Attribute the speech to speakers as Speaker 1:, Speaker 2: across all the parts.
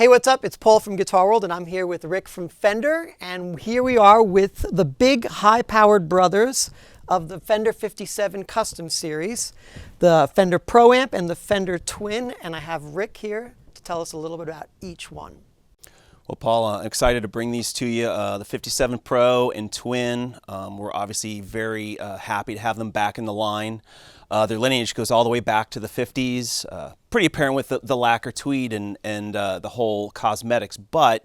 Speaker 1: Hey, what's up? It's Paul from Guitar World, and I'm here with Rick from Fender, and here we are with the big high-powered brothers of the Fender 57 Custom Series, the Fender Pro Amp and the Fender Twin, and I have Rick here to tell us a little bit about each one.
Speaker 2: Well, Paul, I'm excited to bring these to you, the 57 Pro and Twin. We're obviously very happy to have them back in the line. Their lineage goes all the way back to the 50s, pretty apparent with the lacquer tweed and the whole cosmetics, but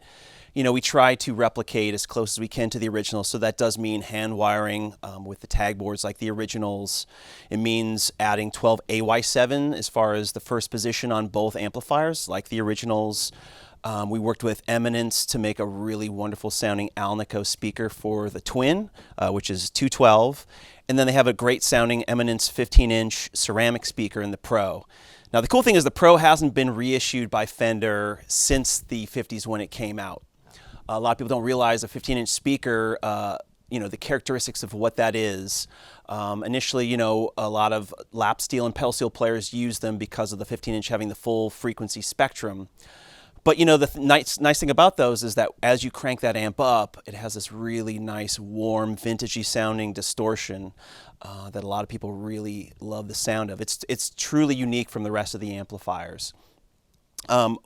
Speaker 2: you know, we try to replicate as close as we can to the original, so that does mean hand wiring with the tag boards like the originals. It means adding 12 AY7 as far as the first position on both amplifiers like the originals. We worked with Eminence to make a really wonderful sounding Alnico speaker for the Twin, which is 212. And then they have a great sounding Eminence 15-inch ceramic speaker in the Pro. Now the cool thing is the Pro hasn't been reissued by Fender since the 50s when it came out. A lot of people don't realize a 15-inch speaker, you know, the characteristics of what that is. Initially, you know, a lot of lap steel and pedal steel players use them because of the 15-inch having the full frequency spectrum. But you know, the nice thing about those is that as you crank that amp up, it has this really nice, warm, vintagey sounding distortion that a lot of people really love the sound of. It's truly unique from the rest of the amplifiers.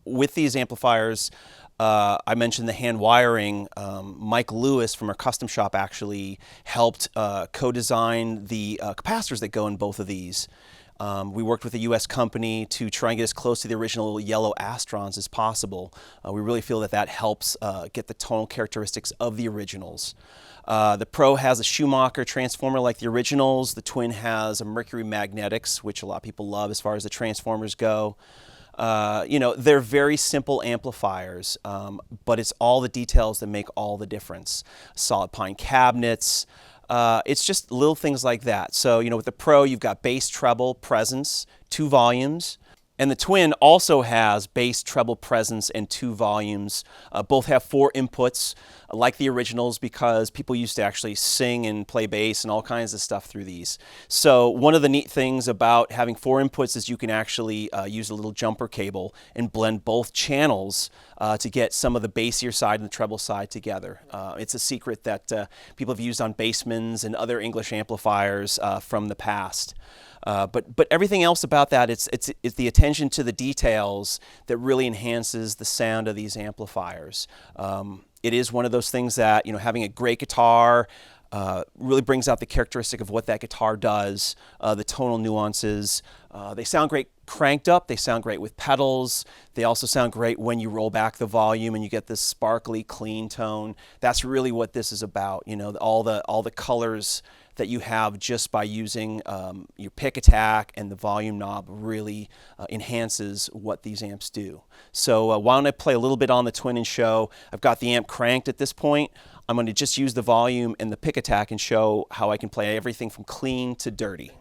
Speaker 2: With these amplifiers, I mentioned the hand wiring. Mike Lewis from our custom shop actually helped co-design the capacitors that go in both of these. We worked with a U.S. company to try and get as close to the original yellow Astrons as possible. We really feel that that helps get the tonal characteristics of the originals. The Pro has a Schumacher transformer like the originals. The Twin has a Mercury Magnetics, which a lot of people love as far as the transformers go. You know, they're very simple amplifiers, but it's all the details that make all the difference. Solid pine cabinets. It's just little things like that. So, you know, with the Pro, you've got bass, treble, presence, 2 volumes. And the Twin also has bass, treble, presence, and 2 volumes. Both have 4 inputs, like the originals, because people used to actually sing and play bass and all kinds of stuff through these. So one of the neat things about having 4 inputs is you can actually use a little jumper cable and blend both channels to get some of the bassier side and the treble side together. It's a secret that people have used on Bassmans and other English amplifiers from the past. But everything else about that, it's the attention to the details that really enhances the sound of these amplifiers. It is one of those things that, you know, having a great guitar really brings out the characteristic of what that guitar does, the tonal nuances. They sound great cranked up, they sound great with pedals, they also sound great when you roll back the volume and you get this sparkly, clean tone. That's really what this is about, you know, all the colors that you have just by using your pick attack and the volume knob really enhances what these amps do. So why don't I play a little bit on the Twin and show. I've got the amp cranked at this point. I'm going to just use the volume and the pick attack and show how I can play everything from clean to dirty.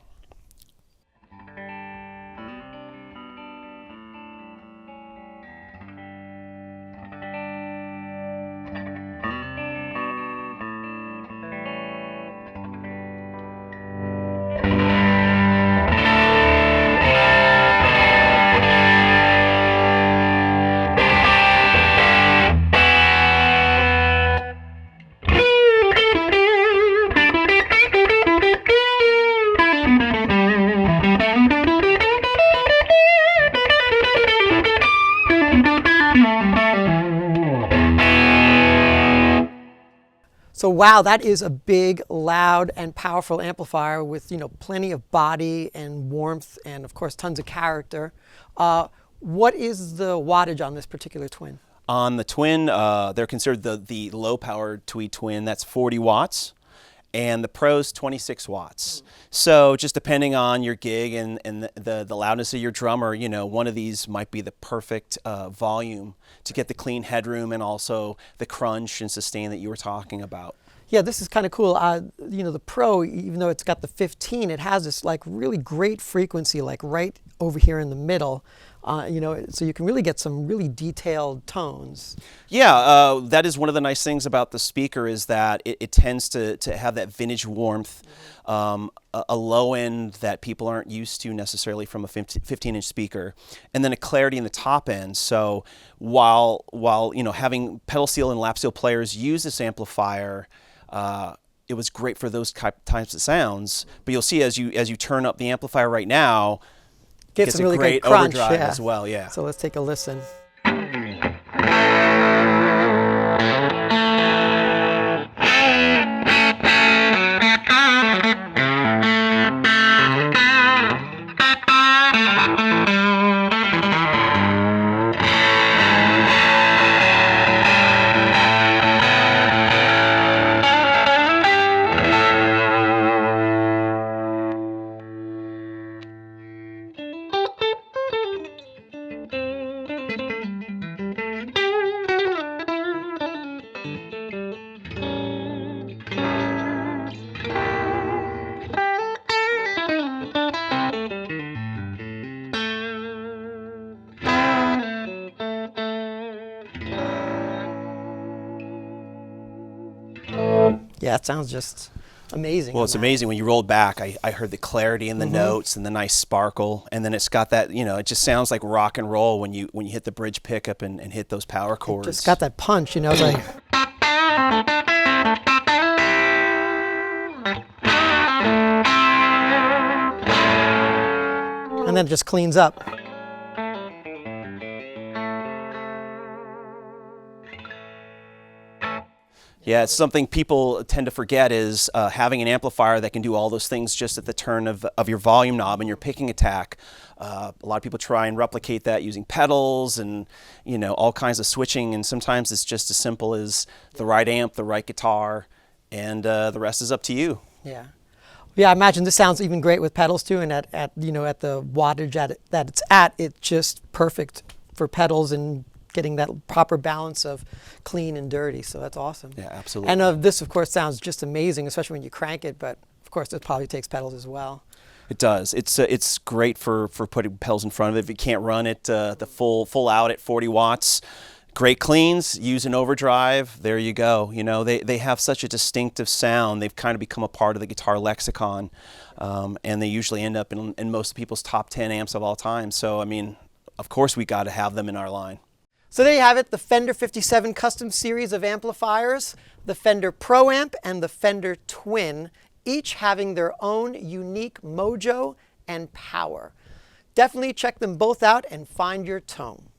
Speaker 1: So wow, that is a big, loud, and powerful amplifier with, you know, plenty of body and warmth and, of course, tons of character. What is the wattage on this particular Twin?
Speaker 2: On the Twin, they're considered the low-powered Tweed Twin. That's 40 watts. And the Pro's 26 watts. So just depending on your gig and the loudness of your drummer, you know, one of these might be the perfect volume to get the clean headroom and also the crunch and sustain that you were talking about.
Speaker 1: Yeah, this is kind of cool. You know, the Pro, even though it's got the 15, it has this like really great frequency, like right over here in the middle. You know, so you can really get some really detailed tones.
Speaker 2: Yeah, that is one of the nice things about the speaker is that it tends to have that vintage warmth, a low end that people aren't used to necessarily from a 15-inch speaker, and then a clarity in the top end. So while you know, having pedal steel and lap steel players use this amplifier, it was great for those types of sounds. But you'll see as you turn up the amplifier right now,
Speaker 1: Gets
Speaker 2: a
Speaker 1: some really
Speaker 2: great
Speaker 1: good crunch,
Speaker 2: overdrive
Speaker 1: yeah.
Speaker 2: as well. Yeah.
Speaker 1: So let's take a listen. Yeah, it sounds just amazing.
Speaker 2: Well, it's amazing when you roll it back. I heard the clarity in the notes and the nice sparkle, and then it's got that, you know, it just sounds like rock and roll when you hit the bridge pickup and hit those power chords.
Speaker 1: It just got that punch, you know. It's like, and then it just cleans up.
Speaker 2: Yeah, it's something people tend to forget is having an amplifier that can do all those things just at the turn of your volume knob and your picking attack. A lot of people try and replicate that using pedals and, you know, all kinds of switching, and sometimes it's just as simple as the right amp, the right guitar, and the rest is up to you.
Speaker 1: Yeah. Yeah, I imagine this sounds even great with pedals too, and at you know, at the wattage that it's at, it's just perfect for pedals and getting that proper balance of clean and dirty. So that's awesome.
Speaker 2: Yeah, absolutely.
Speaker 1: And this, of course, sounds just amazing, especially when you crank it. But of course, it probably takes pedals as well.
Speaker 2: It does. It's great for putting pedals in front of it. If you can't run it the full out at 40 watts, great cleans. Use an overdrive. There you go. You know, they have such a distinctive sound. They've kind of become a part of the guitar lexicon, and they usually end up in most people's top 10 amps of all time. So I mean, of course, we got to have them in our line.
Speaker 1: So there you have it, the Fender 57 Custom Series of amplifiers, the Fender Pro Amp and the Fender Twin, each having their own unique mojo and power. Definitely check them both out and find your tone.